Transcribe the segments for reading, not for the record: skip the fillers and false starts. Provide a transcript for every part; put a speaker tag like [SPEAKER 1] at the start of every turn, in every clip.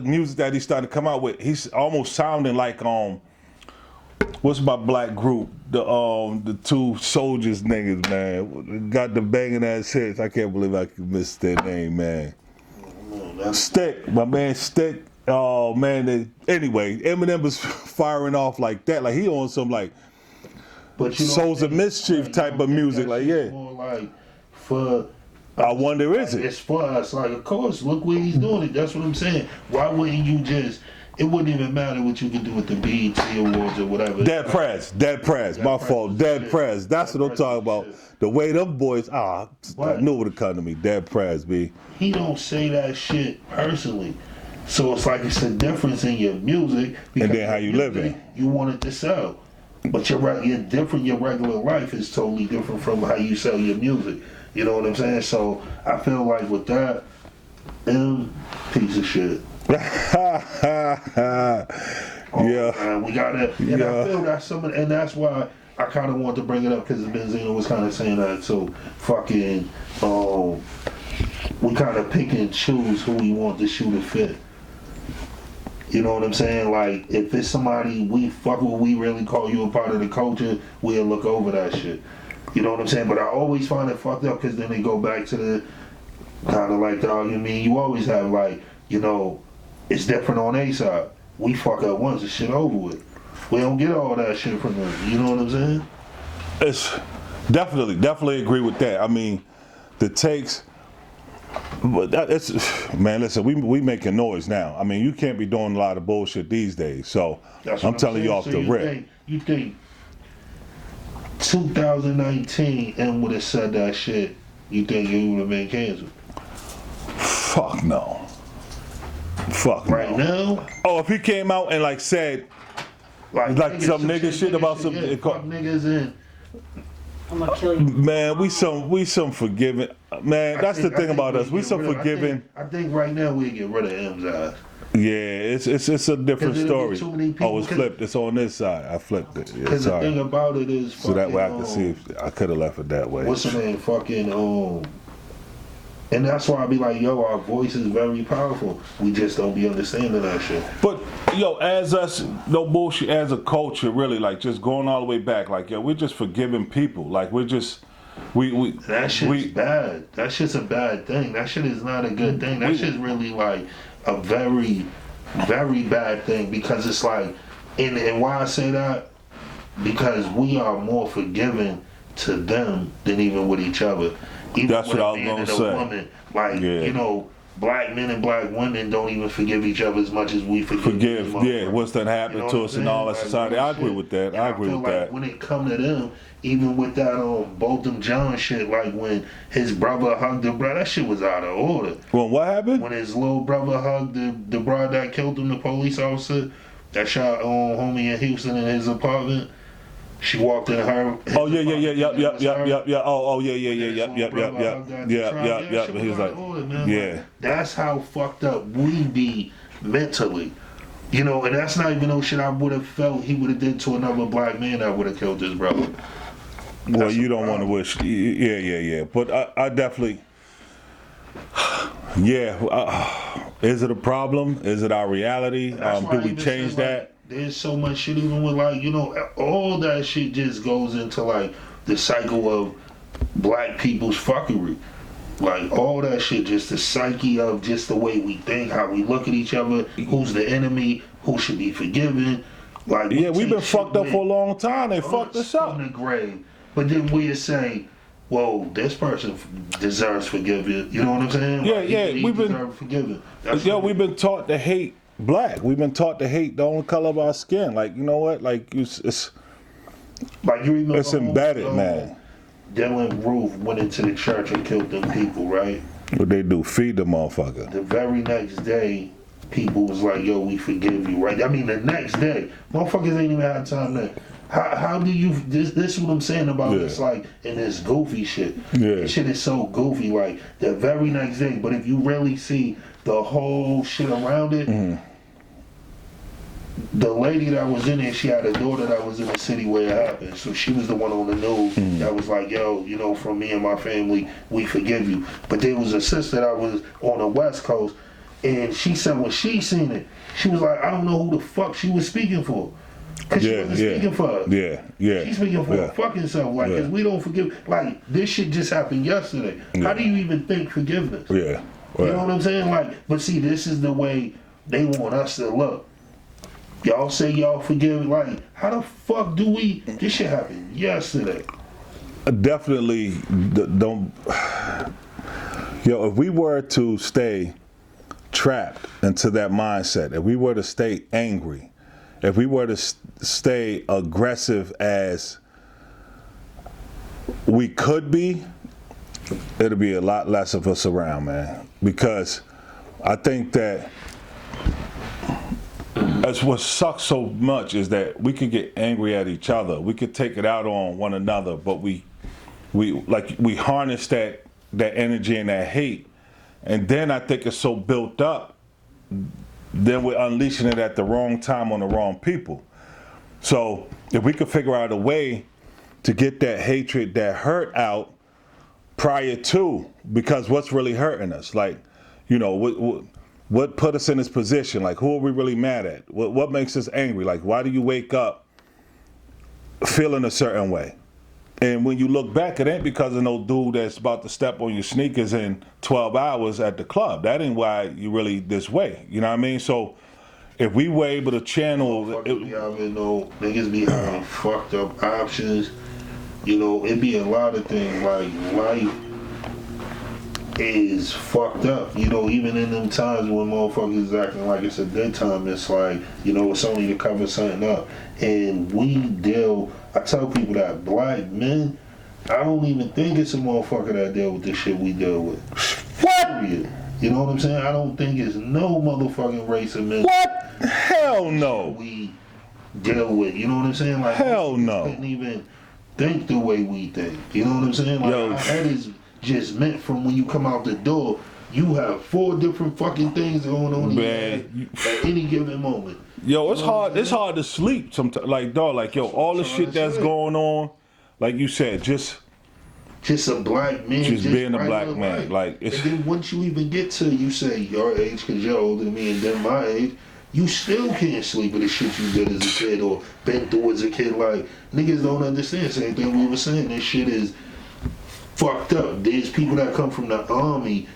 [SPEAKER 1] music that he's starting to come out with, he's almost sounding like what's my black group? The two soldiers niggas, man. Got the banging ass hits. I can't believe I could miss their name, man. Stick, my man Stick. Oh man, anyway, Eminem was firing off like that. Like he on some like Souls of Mischief type of music. Like yeah.
[SPEAKER 2] More like for
[SPEAKER 1] I wonder is it?
[SPEAKER 2] It's for us. Like of course, look where he's doing it. That's what I'm saying. Why wouldn't you just? It wouldn't even matter what you can do with the BET Awards or whatever.
[SPEAKER 1] Dead Prez. My fault. Dead Prez. That's what I'm talking about. The way them boys, I knew it would have come to me. Dead Prez, B.
[SPEAKER 2] He don't say that shit personally. So it's like it's a difference in your music.
[SPEAKER 1] And then how you living.
[SPEAKER 2] You want it to sell. But your regular life is totally different from how you sell your music. You know what I'm saying? So I feel like with that, piece of shit.
[SPEAKER 1] Yeah.
[SPEAKER 2] We gotta, and I feel that and that's why I kind of want to bring it up because Benzino was kind of saying that too. Fucking, we kind of pick and choose who we want the shoe to fit. You know what I'm saying? Like, if it's somebody we fuck with, we really call you a part of the culture, we'll look over that shit. You know what I'm saying? But I always find it fucked up because then they go back to the kind of like the argument you always have, like, you know, it's different on A side. We fuck up once, the shit over with. We don't get all that shit from them. You know what I'm saying?
[SPEAKER 1] It's definitely agree with that. I mean, the takes. But it's man, listen, we making noise now. I mean, you can't be doing a lot of bullshit these days. So I'm telling you off the rip.
[SPEAKER 2] You think 2019 M would have said that shit? You think you would have been canceled?
[SPEAKER 1] Fuck no.
[SPEAKER 2] Right now?
[SPEAKER 1] Oh, if he came out and like said like some nigga shit about some
[SPEAKER 2] fuck niggas in.
[SPEAKER 3] I'm gonna kill you.
[SPEAKER 1] Man, we some forgiving. Man, that's the thing about us. We some forgiving.
[SPEAKER 2] I think right now we get rid of M's ass.
[SPEAKER 1] Yeah, it's a different story.
[SPEAKER 2] People,
[SPEAKER 1] it's flipped. It's on this side. I flipped it. Yeah,
[SPEAKER 2] because the thing about it is,
[SPEAKER 1] so that way I could see if I could have left it that way.
[SPEAKER 2] What's her name? Fucking and that's why I be like, yo, our voice is very powerful. We just don't be understanding that shit.
[SPEAKER 1] But yo, as us, no bullshit, as a culture, really, like just going all the way back, like yo, we're just forgiving people. Like we're just, we.
[SPEAKER 2] That shit's bad. That shit's a bad thing. That shit is not a good thing. That shit's really like a very, very bad thing because it's like, and why I say that, because we are more forgiving to them than even with each other. Even
[SPEAKER 1] that's what I was gonna say.
[SPEAKER 2] Woman, like you know, black men and black women don't even forgive each other as much as we forgive.
[SPEAKER 1] What's that happened to us in all our society? I agree with that. I agree with that.
[SPEAKER 2] When it come to them, even with that Bolton John shit, like when his brother hugged the brother, that shit was out of order.
[SPEAKER 1] Well, what happened?
[SPEAKER 2] When his little brother hugged the broad that killed him, the police officer that shot homie in Houston in his apartment. She walked in her.
[SPEAKER 1] Oh yeah. Oh yeah. He was like, yeah.
[SPEAKER 2] That's how fucked up we be mentally, you know. And that's not even no shit I would have felt he would have did to another black man that would have killed his brother.
[SPEAKER 1] Well, you don't want to wish. Yeah. But I definitely. Yeah. Is it a problem? Is it our reality? Do we change that?
[SPEAKER 2] There's so much shit even with like, you know, all that shit just goes into like the cycle of black people's fuckery. Like all that shit, just the psyche of just the way we think, how we look at each other, who's the enemy, who should be forgiven. Like
[SPEAKER 1] yeah, we've been fucked up for a long time. They fucked us up.
[SPEAKER 2] In the grave. But then we say, whoa, this person deserves forgiveness. You know what I'm saying?
[SPEAKER 1] Yeah, we've been
[SPEAKER 2] forgiven.
[SPEAKER 1] We've been taught to hate black. We've been taught to hate the only color of our skin. Like, you know what? Like, it's
[SPEAKER 2] like you remember
[SPEAKER 1] it's embedded, man.
[SPEAKER 2] Dylan Roof went into the church and killed them people, right?
[SPEAKER 1] What they do? Feed the motherfucker.
[SPEAKER 2] The very next day, people was like, yo, we forgive you, right? I mean, the next day, motherfuckers ain't even had time to. How do you, this is what I'm saying about this, like, in this goofy shit.
[SPEAKER 1] Yeah.
[SPEAKER 2] This shit is so goofy, like, the very next day, but if you really see the whole shit around it, the lady that was in it, she had a daughter that was in the city where it happened, so she was the one on the news that was like, yo, you know, from me and my family, we forgive you. But there was a sister that was on the West Coast, And she said when she seen it, she was like, I don't know who the fuck she was speaking for. Cause she wasn't speaking for us.
[SPEAKER 1] Yeah.
[SPEAKER 2] She's speaking for her fucking self. Like, cause we don't forgive. Like, this shit just happened yesterday. How do you even think forgiveness?
[SPEAKER 1] Yeah.
[SPEAKER 2] You know what I'm saying? Like, but see, this is the way they want us to look. Y'all say y'all forgive. Like, how the fuck do we? This shit happened yesterday.
[SPEAKER 1] Definitely don't. Yo, if we were to stay trapped into that mindset, if we were to stay angry, if we were to stay aggressive as we could be, it'll be a lot less of us around, man. Because I think that that's what sucks so much is that we could get angry at each other. We could take it out on one another, but we harness that energy and that hate. And then I think it's so built up, then we're unleashing it at the wrong time on the wrong people. So if we could figure out a way to get that hatred, that hurt out prior to, because what's really hurting us? Like, you know, what put us in this position? Like, who are we really mad at? What makes us angry? Like, why do you wake up feeling a certain way? And when you look back, it ain't because of no dude that's about to step on your sneakers in 12 hours at the club. That ain't why you really this way. You know what I mean? So if we were able to channel...
[SPEAKER 2] Niggas be having fucked up options. You know, it be a lot of things. Like, life is fucked up. You know, even in them times when motherfuckers acting like it's a good time, it's like, you know, it's only to cover something up. And I tell people that black men, I don't even think it's a motherfucker that deal with the shit we deal with.
[SPEAKER 1] What?
[SPEAKER 2] Period. You know what I'm saying? I don't think it's no motherfucking race of men.
[SPEAKER 1] What? Hell no.
[SPEAKER 2] We deal with. You know what I'm saying? Like,
[SPEAKER 1] hell no.
[SPEAKER 2] Couldn't even think the way we think. You know what I'm saying? Like, our head is just meant from when you come out the door, you have 4 different fucking things going on in at any given moment.
[SPEAKER 1] Yo, it's hard. It's hard to sleep sometimes. Like, dog, like, yo, all the shit that's going on, like you said, just
[SPEAKER 2] a black man.
[SPEAKER 1] Just being a black man. Like,
[SPEAKER 2] and then once you even get to, you say your age, because you're older than me, and then my age, you still can't sleep with the shit you did as a kid or been through as a kid. Like, niggas don't understand. Same thing we were saying. This shit is fucked up. There's people that come from the army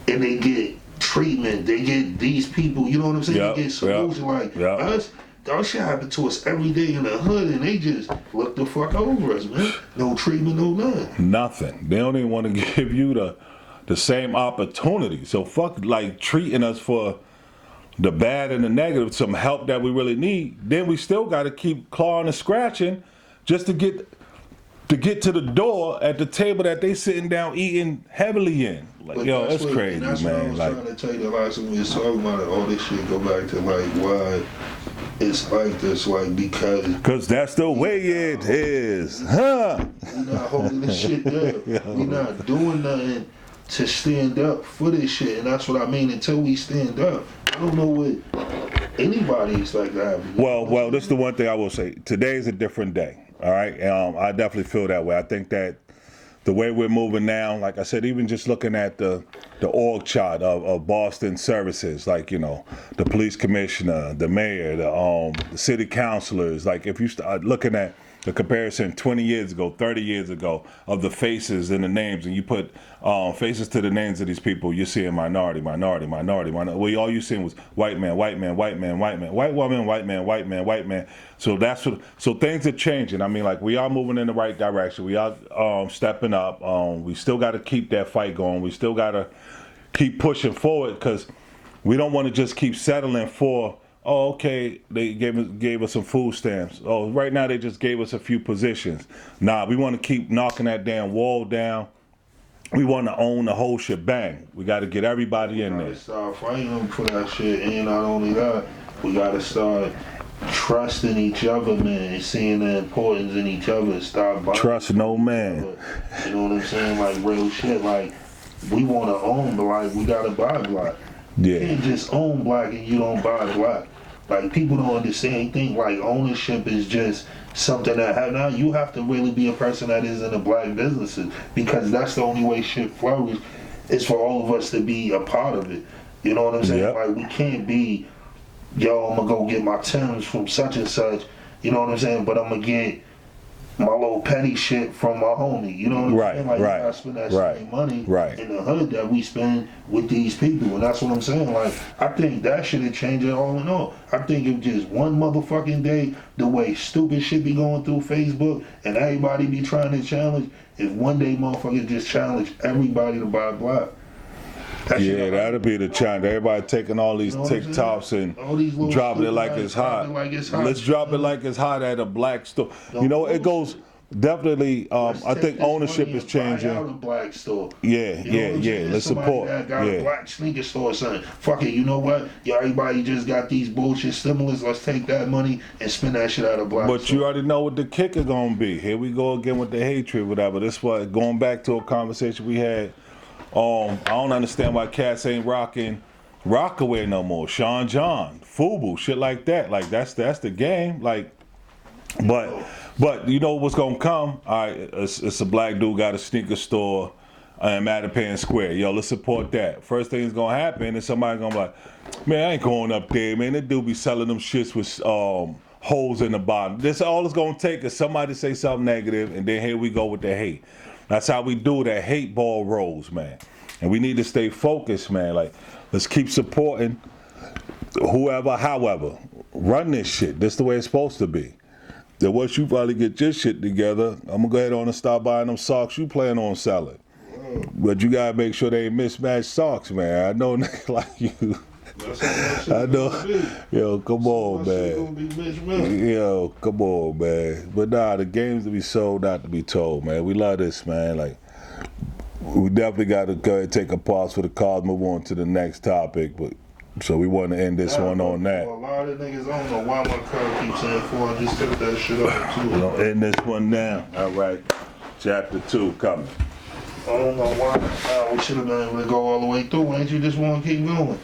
[SPEAKER 2] and they get treatment. They get these people, you know what I'm saying? They get solution. Like, us, that shit happen to us every day in the hood, and they just look the fuck over us, man. No treatment, no nothing.
[SPEAKER 1] Nothing. They don't even want to give you the same opportunity. So fuck, like, treating us for the bad and the negative, some help that we really need. Then we still got to keep clawing and scratching just to get to the door at the table that they sitting down eating heavily in. Like, but yo, it's crazy,
[SPEAKER 2] that's
[SPEAKER 1] man.
[SPEAKER 2] What I was trying to tell you the last time we was talking about it, all this shit go back to like why it's like this, like because
[SPEAKER 1] that's the way it is, huh?
[SPEAKER 2] We're not holding this shit down. We're not doing nothing to stand up for this shit, and that's what I mean. Until we stand up, I don't know what anybody expect to happen.
[SPEAKER 1] Well, this is the one thing I will say. Today's a different day. All right, I definitely feel that way. I think that the way we're moving now, like I said, even just looking at the org chart of Boston services, like, you know, the police commissioner, the mayor, the city councilors, like if you start looking at the comparison 20 years ago, 30 years ago of the faces and the names, and you put faces to the names of these people, you're seeing minority. Well, all you seeing was white man, white woman, white man. So things are changing. I mean, like, we are moving in the right direction. We are stepping up. We still got to keep that fight going. We still got to keep pushing forward because we don't want to just keep settling for, oh, okay, they gave us some food stamps. Oh, right now they just gave us a few positions. Nah, we want to keep knocking that damn wall down. We want to own the whole shebang. We got to get everybody in there.
[SPEAKER 2] We got to start fighting for that shit. And not only that, we got to start trusting each other, man, and seeing the importance in each other. Stop
[SPEAKER 1] trust no man.
[SPEAKER 2] You know what I'm saying? Like, real shit. Like, we want to own, but like, we got to buy black.
[SPEAKER 1] Yeah.
[SPEAKER 2] You can't just own black and you don't buy black. Like, people don't understand anything. Like, ownership is just something that now you have to really be a person that is in the black businesses, because that's the only way shit flourish is for all of us to be a part of it. You know what I'm saying?
[SPEAKER 1] Yep.
[SPEAKER 2] Like, we can't be, yo, I'm gonna go get my Timbs from such and such. You know what I'm saying? But I'm gonna get my little petty shit from my homie. You know what I'm
[SPEAKER 1] Right,
[SPEAKER 2] saying? Like,
[SPEAKER 1] right,
[SPEAKER 2] you gotta spend that
[SPEAKER 1] right,
[SPEAKER 2] same money
[SPEAKER 1] right.
[SPEAKER 2] in the hood that we spend with these people. And that's what I'm saying. Like, I think that should change it all in all. I think if just one motherfucking day, the way stupid shit be going through Facebook and everybody be trying to challenge, if one day motherfuckers just challenge everybody to buy black. That shit-
[SPEAKER 1] Yeah, that'll be the challenge. Everybody taking all these
[SPEAKER 2] You know what I'm
[SPEAKER 1] TikToks
[SPEAKER 2] saying?
[SPEAKER 1] and
[SPEAKER 2] All these little
[SPEAKER 1] dropping it
[SPEAKER 2] stupid
[SPEAKER 1] like
[SPEAKER 2] guys
[SPEAKER 1] it's
[SPEAKER 2] drop
[SPEAKER 1] hot.
[SPEAKER 2] it like it's hot.
[SPEAKER 1] Let's drop it like it's hot at a black store. You know, it goes definitely.
[SPEAKER 2] Let's
[SPEAKER 1] I
[SPEAKER 2] take
[SPEAKER 1] think
[SPEAKER 2] this
[SPEAKER 1] ownership
[SPEAKER 2] money
[SPEAKER 1] is
[SPEAKER 2] and buy out
[SPEAKER 1] changing.
[SPEAKER 2] a black store.
[SPEAKER 1] Yeah,
[SPEAKER 2] You know what
[SPEAKER 1] yeah,
[SPEAKER 2] I'm
[SPEAKER 1] yeah.
[SPEAKER 2] saying?
[SPEAKER 1] Let's
[SPEAKER 2] Somebody
[SPEAKER 1] support.
[SPEAKER 2] that got a
[SPEAKER 1] Yeah.
[SPEAKER 2] black sneaker store or something. Fuck it, you know what? Yo, everybody just got these bullshit stimulus. Let's take that money and spend that shit out of black
[SPEAKER 1] But
[SPEAKER 2] store.
[SPEAKER 1] you already know what the kicker gonna be. Here we go again with the hatred, whatever. This what going back to a conversation we had. I don't understand why cats ain't rocking Rockaway no more. Sean John, Fubu, shit like that. Like that's the game. Like, but you know what's gonna come? All right, it's a black dude got a sneaker store in Mattapan Square. Yo, let's support that. First thing that's gonna happen is somebody gonna be like, man, I ain't going up there, man. That dude be selling them shits with holes in the bottom. This all it's gonna take is somebody to say something negative, and then here we go with the hate. That's how we do that. Hate ball rolls, man. And we need to stay focused, man. Like, let's keep supporting whoever, however. Run this shit. This the way it's supposed to be. Then once you probably get your shit together, I'm gonna go ahead on and start buying them socks you plan on selling. But you gotta make sure they ain't mismatched socks, man. I know nigga like you.
[SPEAKER 2] That's how that shit
[SPEAKER 1] I know.
[SPEAKER 2] gonna be.
[SPEAKER 1] Yo, come on,
[SPEAKER 2] That shit
[SPEAKER 1] man.
[SPEAKER 2] gonna be Mitch Miller.
[SPEAKER 1] Yo, come on, man. But nah, the game's to be sold, not to be told, man. We love this, man. Like, we definitely got to go ahead and take a pause for the cause, move on to the next topic. But so we want to end this one on that.
[SPEAKER 2] A lot of niggas, I don't know why my car keeps saying 4. I just took that shit up too.
[SPEAKER 1] We're gonna end this one now. All right, chapter 2 coming.
[SPEAKER 2] I don't know why. We should have been able to go all the way through. Why didn't you just want to keep going?